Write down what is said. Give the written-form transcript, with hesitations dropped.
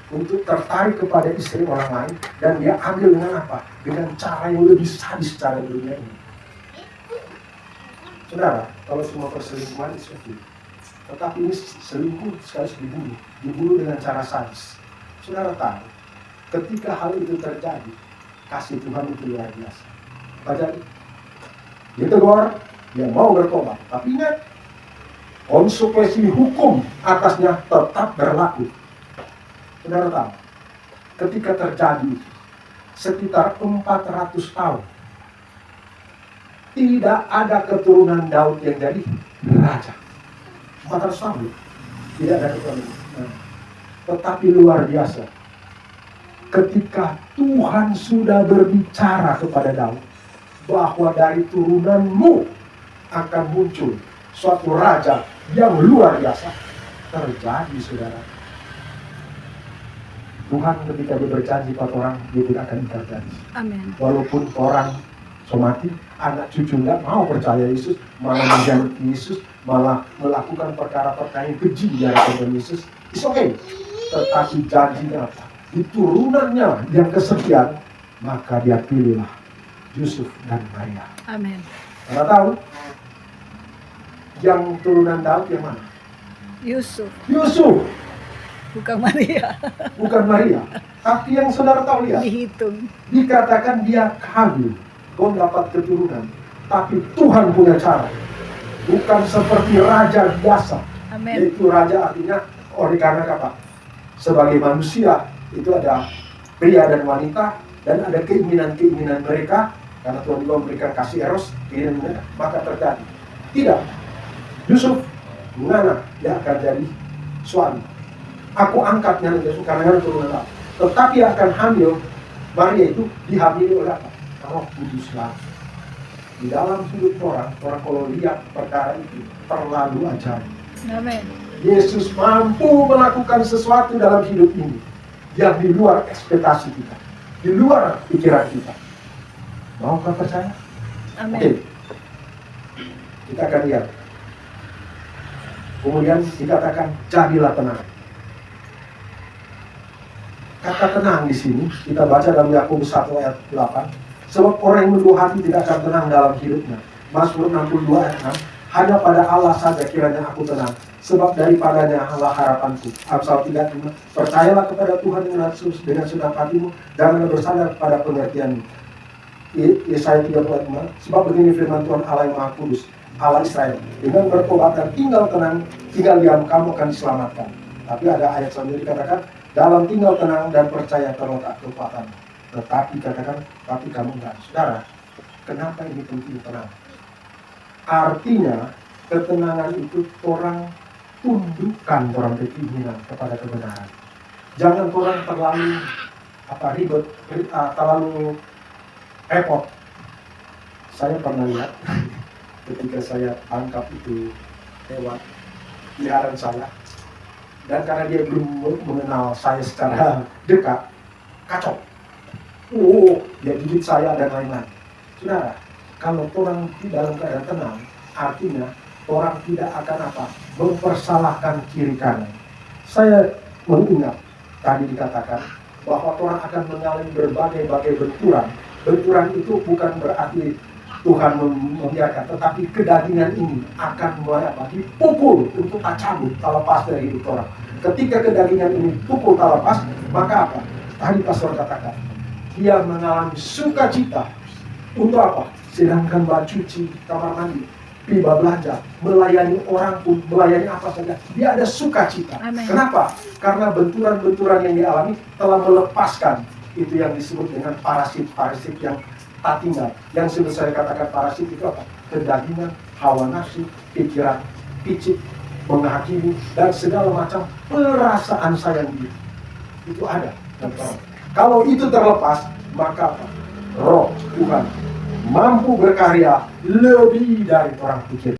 untuk tertarik kepada istri orang lain, dan dia ambil dengan apa? Dengan cara yang lebih sadis cara dunia ini. Saudara, kalau semua perselingkuhan itu oke, tetapi ini selingkuh sekaligus dibunuh dengan cara sadis. Saudara tahu, ketika hal itu terjadi, kasih Tuhan itu luar biasa. Apa jadi? Dia tegur, dia mau bertobat, tapi ingat, konsekuensi hukum atasnya tetap berlaku. Saudara tahu, ketika terjadi sekitar 400 tahun, tidak ada keturunan Daud yang jadi raja. 400 tahun, tidak ada keturunan. Tetapi luar biasa, ketika Tuhan sudah berbicara kepada Daud, bahwa dari turunanmu akan muncul suatu raja yang luar biasa, terjadi, saudara. Tuhan ketika dia berjanji pada orang, dia tidak akan ingkar janji. Amin. Walaupun orang somati, anak cucu nggak mau percaya Yesus, malah menjadi Yesus, malah melakukan perkara-perkara yang keji di hadapan Yesus, it's okay. Tetapi janjinya apa? Di turunannya yang kesekian, maka dia pilihlah Yusuf dan Maria. Amin. Anda tahu yang turunan Daud yang mana? Yusuf. Bukan Maria. Bukan Maria. Tapi yang saudara tahu, lihat, dihitung, dikatakan dia kawin, kau dapat keturunan. Tapi Tuhan punya cara, bukan seperti raja biasa. Amen. Yaitu raja artinya karena apa? Sebagai manusia itu ada pria dan wanita, dan ada keinginan-keinginan mereka, karena Tuhan juga memberikan kasih eros, keinginan, maka terjadi. Tidak. Yusuf, mana dia akan jadi suami. Aku angkatnya Yesus karena turunan Allah. Tetapi akan hamil, Maria itu dihamili oleh apa? Roh Kudus langsung. Di dalam sudut orang kalau lihat perkara itu terlalu ajaib. Amen. Yesus mampu melakukan sesuatu dalam hidup ini yang di luar ekspektasi kita, di luar pikiran kita. Maukah percaya? Amin. Oke. Kita akan lihat. Kemudian dikatakan jadilah tenang. Kata tenang di sini kita baca dalam Yakobus 1 ayat 8. Sebab orang yang menduh hati tidak akan tenang dalam hidupnya. Mazmur 62 ayat 6. Hanya pada Allah saja kiranya aku tenang, sebab daripadanya Allah harapanku. Amsal 3:5. Percayalah kepada Tuhan dengan segenap hatimu, janganlah bersandar kepada pengertianmu. Yesaya 35. Sebab begini firman Tuhan Allah yang Maha Kudus, Allah Israel, dengan bertobat dan tinggal tenang, tinggal diam, kamu akan diselamatkan. Tapi ada ayat selanjutnya dikatakan, dalam tinggal tenang dan percaya terletak kekuatan. Tetapi katakan, tapi kamu enggak. Saudara, kenapa ini penting tenang? Artinya, ketenangan itu orang tundukkan orang keinginan kepada kebenaran. Jangan orang terlalu ribet, terlalu repot. Saya pernah lihat ketika saya tangkap itu hewan peliharaan saya. Dan karena dia belum mengenal saya secara dekat, kacau. Dia gigit saya dan lain-lain. Saudara, kalau orang di dalam keadaan tenang, artinya orang tidak akan mempersalahkan kiri kanan. Saya mengingat tadi dikatakan bahwa orang akan mengalami berbagai benturan. Benturan itu bukan berarti Tuhan membiarkan, tetapi kedagingan ini akan dipukul untuk tak cabut, tak lepas dari hidup orang. Ketika kedagingan ini pukul tak lepas, maka apa? Tadi pastor katakan, dia mengalami sukacita untuk apa? Sedangkan baju cuci, kamar mandi, piba belanja, melayani orang pun, melayani apa saja, dia ada sukacita. Amen. Kenapa? Karena benturan-benturan yang dialami telah melepaskan itu yang disebut dengan parasit yang tak tinggal. Yang sudah saya katakan parasit itu apa? Kedagingan, hawa nafsu, pikiran, picik, menghakimi, dan segala macam perasaan sayang diri. Itu ada. Kalau itu terlepas, maka apa? Roh Tuhan mampu berkarya lebih dari orang pikir.